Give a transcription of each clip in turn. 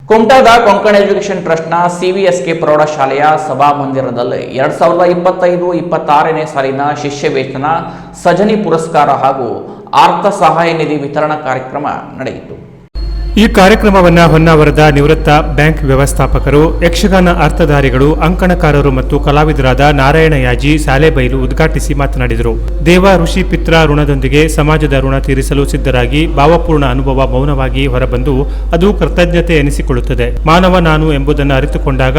ಕುಮಟಾದ Konkan education ಟ್ರಸ್ಟ್ನ ಸಿವಿಎಸ್ಕೆ ಪ್ರೌಢಶಾಲೆಯ ಸಭಾಮಂದಿರದಲ್ಲಿ 2025-26ನೇ ಸಾಲಿನ ಶಿಷ್ಯ ವೇತನ ಸಜನಿ ಪುರಸ್ಕಾರ ಹಾಗೂ ಆರ್ಥ ಸಹಾಯ ನಿಧಿ ವಿತರಣಾ ಕಾರ್ಯಕ್ರಮ ನಡೆಯಿತು. ಈ ಕಾರ್ಯಕ್ರಮವನ್ನು ಹೊನ್ನಾವರದ ನಿವೃತ್ತ ಬ್ಯಾಂಕ್ ವ್ಯವಸ್ಥಾಪಕರು, ಯಕ್ಷಗಾನ ಅರ್ಥಧಾರಿಗಳು, ಅಂಕಣಕಾರರು ಮತ್ತು ಕಲಾವಿದರಾದ ನಾರಾಯಣ ಯಾಜಿ ಸಾಲೆಬೈಲು ಉದ್ಘಾಟಿಸಿ ಮಾತನಾಡಿದರು. ದೇವ ಋಷಿ ಪಿತ್ರ ಋಣದೊಂದಿಗೆ ಸಮಾಜದ ಋಣ ತೀರಿಸಲು ಸಿದ್ಧರಾಗಿ ಭಾವಪೂರ್ಣ ಅನುಭವ ಮೌನವಾಗಿ ಹೊರಬಂದು ಅದು ಕೃತಜ್ಞತೆ ಎನಿಸಿಕೊಳ್ಳುತ್ತದೆ. ಮಾನವ ನಾನು ಎಂಬುದನ್ನು ಅರಿತುಕೊಂಡಾಗ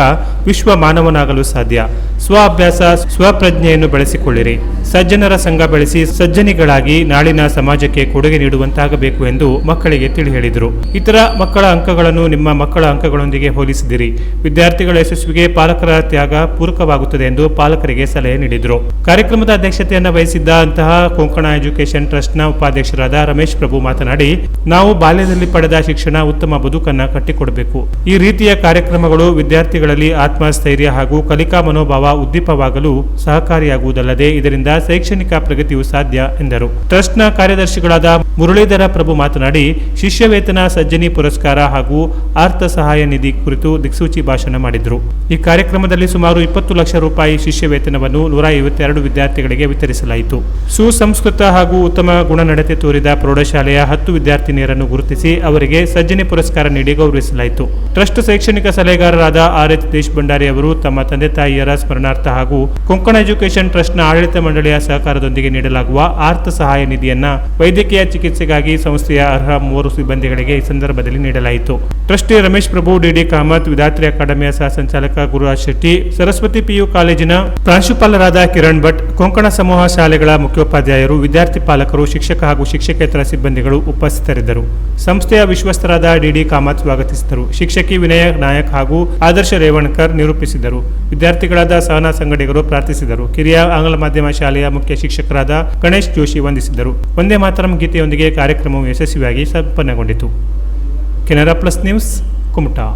ವಿಶ್ವ ಮಾನವನಾಗಲು ಸಾಧ್ಯ. ಸ್ವ ಅಭ್ಯಾಸ, ಸ್ವಪ್ರಜ್ಞೆಯನ್ನು ಬೆಳೆಸಿಕೊಳ್ಳಿರಿ. ಸಜ್ಜನರ ಸಂಘ ಬೆಳೆಸಿ ಸಜ್ಜನಿಗಳಾಗಿ ನಾಳಿನ ಸಮಾಜಕ್ಕೆ ಕೊಡುಗೆ ನೀಡುವಂತಾಗಬೇಕು ಎಂದು ಮಕ್ಕಳಿಗೆ ತಿಳಿ ಹೇಳಿದರು. ಇತರ ಮಕ್ಕಳ ಅಂಕಗಳನ್ನು ನಿಮ್ಮ ಮಕ್ಕಳ ಅಂಕಗಳೊಂದಿಗೆ ಹೋಲಿಸಿದಿರಿ. ವಿದ್ಯಾರ್ಥಿಗಳ ಯಶಸ್ವಿಗೆ ಪಾಲಕರ ತ್ಯಾಗ ಪೂರಕವಾಗುತ್ತದೆ ಎಂದು ಪಾಲಕರಿಗೆ ಸಲಹೆ ನೀಡಿದರು. ಕಾರ್ಯಕ್ರಮದ ಅಧ್ಯಕ್ಷತೆಯನ್ನು ವಹಿಸಿದ್ದಂತಹ ಕೊಂಕಣ ಎಜುಕೇಷನ್ ಟ್ರಸ್ಟ್ನ ಉಪಾಧ್ಯಕ್ಷರಾದ ರಮೇಶ್ ಪ್ರಭು ಮಾತನಾಡಿ, ನಾವು ಬಾಲ್ಯದಲ್ಲಿ ಪಡೆದ ಶಿಕ್ಷಣ ಉತ್ತಮ ಬದುಕನ್ನು ಕಟ್ಟಿಕೊಡಬೇಕು. ಈ ರೀತಿಯ ಕಾರ್ಯಕ್ರಮಗಳು ವಿದ್ಯಾರ್ಥಿಗಳಲ್ಲಿ ಆತ್ಮಸ್ಥೈರ್ಯ ಹಾಗೂ ಕಲಿಕಾ ಮನೋಭಾವ ಉದ್ದೀಪವಾಗಲು ಸಹಕಾರಿಯಾಗುವುದಲ್ಲದೆ ಇದರಿಂದ ಶೈಕ್ಷಣಿಕ ಪ್ರಗತಿಯು ಸಾಧ್ಯ ಎಂದರು. ಟ್ರಸ್ಟ್ನ ಕಾರ್ಯದರ್ಶಿಗಳಾದ ಮುರಳೀಧರ ಪ್ರಭು ಮಾತನಾಡಿ, ಶಿಷ್ಯ ವೇತನ ಸಜ್ಜನಿ ಪುರಸ್ಕಾರ ಹಾಗೂ ಆರ್ಥ ಸಹಾಯ ನಿಧಿ ಕುರಿತು ದಿಕ್ಸೂಚಿ ಭಾಷಣ ಮಾಡಿದರು. ಈ ಕಾರ್ಯಕ್ರಮದಲ್ಲಿ ಸುಮಾರು 20 ಲಕ್ಷ ರೂಪಾಯಿ ಶಿಷ್ಯ ವೇತನವನ್ನು 152 ವಿದ್ಯಾರ್ಥಿಗಳಿಗೆ ವಿತರಿಸಲಾಯಿತು. ಸುಸಂಸ್ಕೃತ ಹಾಗೂ ಉತ್ತಮ ಗುಣನಡತೆ ತೋರಿದ ಪ್ರೌಢಶಾಲೆಯ 10 ವಿದ್ಯಾರ್ಥಿನಿಯರನ್ನು ಗುರುತಿಸಿ ಅವರಿಗೆ ಸಜ್ಜನಿ ಪುರಸ್ಕಾರ ನೀಡಿ ಗೌರವಿಸಲಾಯಿತು. ಟ್ರಸ್ಟ್ ಶೈಕ್ಷಣಿಕ ಸಲಹೆಗಾರರಾದ ಆರ್.ಎಚ್. ದೇಶ್ ಭಂಡಾರಿ ಅವರು ತಮ್ಮ ತಂದೆ ತಾಯಿಯರ ಸ್ಮರಣಾರ್ಥ ಹಾಗೂ ಕೊಂಕಣ ಎಜುಕೇಷನ್ ಟ್ರಸ್ಟ್ನ ಆಡಳಿತ ಮಂಡಳಿಯ ಸಹಕಾರದೊಂದಿಗೆ ನೀಡಲಾಗುವ ಆರ್ಥ ಸಹಾಯ ನಿಧಿಯನ್ನ ವೈದ್ಯಕೀಯ ಚಿಕಿತ್ಸೆಗಾಗಿ ಸಂಸ್ಥೆಯ ಅರ್ಹ 3 ಸಿಬ್ಬಂದಿಗಳಿಗೆ ಈ ಸಂದರ್ಭದಲ್ಲಿ ನೀಡಲಾಯಿತು. ಟ್ರಸ್ಟಿ ರಮೇಶ್ ಪ್ರಭು, ಡಿಡಿ ಕಾಮತ್, ವಿಧಾತ್ರಿ ಅಕಾಡೆಮಿಯ ಸಹ ಸಂಚಾಲಕ ಗುರುರಾಜ್ ಶೆಟ್ಟಿ, ಸರಸ್ವತಿ ಪಿಯು ಕಾಲೇಜಿನ ಪ್ರಾಂಶುಪಾಲರಾದ ಕಿರಣ್ ಭಟ್, ಕೊಂಕಣ ಸಮೂಹ ಶಾಲೆಗಳ ಮುಖ್ಯೋಪಾಧ್ಯಾಯರು, ವಿದ್ಯಾರ್ಥಿ ಪಾಲಕರು, ಶಿಕ್ಷಕ ಹಾಗೂ ಶಿಕ್ಷಕೇತರ ಸಿಬ್ಬಂದಿಗಳು ಉಪಸ್ಥಿತರಿದ್ದರು. ಸಂಸ್ಥೆಯ ವಿಶ್ವಸ್ತರಾದ ಡಿಡಿ ಕಾಮತ್ ಸ್ವಾಗತಿಸಿದರು. ಶಿಕ್ಷಕಿ ವಿನಯ ನಾಯಕ್ ಹಾಗೂ ಆದರ್ಶ ರೇವಣ್ಕರ್ ನಿರೂಪಿಸಿದರು. ವಿದ್ಯಾರ್ಥಿಗಳಾದ ಸಹನಾ ಸಂಗಡಿಗರು ಪ್ರಾರ್ಥಿಸಿದರು. ಕಿರಿಯ ಆಂಗ್ಲ ಮಾಧ್ಯಮ ಶಾಲೆಯ ಮುಖ್ಯ ಶಿಕ್ಷಕರಾದ ಗಣೇಶ್ ಜೋಶಿ ವಂದಿಸಿದರು. ವಂದೇ ಮಾತರಂ ಗೀತೆಯೊಂದಿಗೆ ಕಾರ್ಯಕ್ರಮವು ಯಶಸ್ವಿಯಾಗಿ ಸಂಪನ್ನಗೊಂಡಿತು. Canara plus news, Kumta.